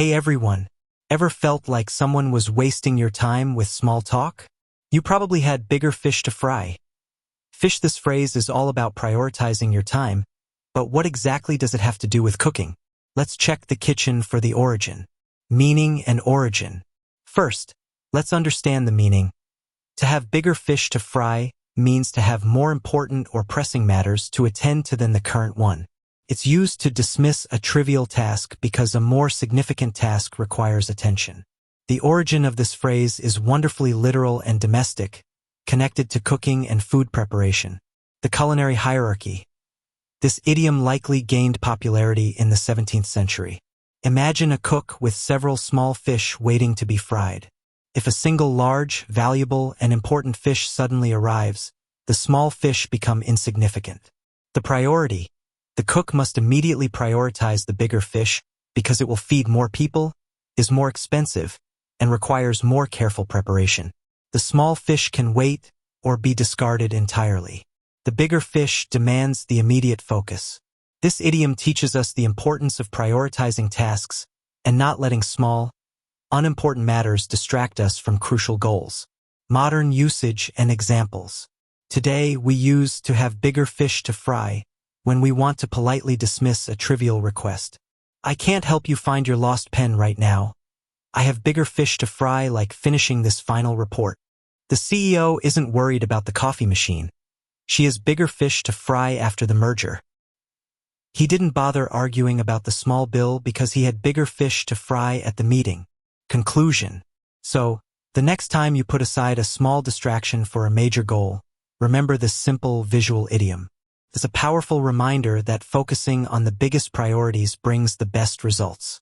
Hey everyone, ever felt like someone was wasting your time with small talk? You probably had bigger fish to fry. This phrase is all about prioritizing your time, but what exactly does it have to do with cooking? Let's check the kitchen for the origin. Meaning and origin. First, let's understand the meaning. To have bigger fish to fry means to have more important or pressing matters to attend to than the current one. It's used to dismiss a trivial task because a more significant task requires attention. The origin of this phrase is wonderfully literal and domestic, connected to cooking and food preparation. The culinary hierarchy. This idiom likely gained popularity in the 17th century. Imagine a cook with several small fish waiting to be fried. If a single large, valuable, and important fish suddenly arrives, the small fish become insignificant. The priority. The cook must immediately prioritize the bigger fish because it will feed more people, is more expensive, and requires more careful preparation. The small fish can wait or be discarded entirely. The bigger fish demands the immediate focus. This idiom teaches us the importance of prioritizing tasks and not letting small, unimportant matters distract us from crucial goals. Modern usage and examples. Today, we use to have bigger fish to fry when we want to politely dismiss a trivial request. I can't help you find your lost pen right now. I have bigger fish to fry, like finishing this final report. The CEO isn't worried about the coffee machine. She has bigger fish to fry after the merger. He didn't bother arguing about the small bill because he had bigger fish to fry at the meeting. Conclusion. So, the next time you put aside a small distraction for a major goal, remember this simple visual idiom. It's a powerful reminder that focusing on the biggest priorities brings the best results.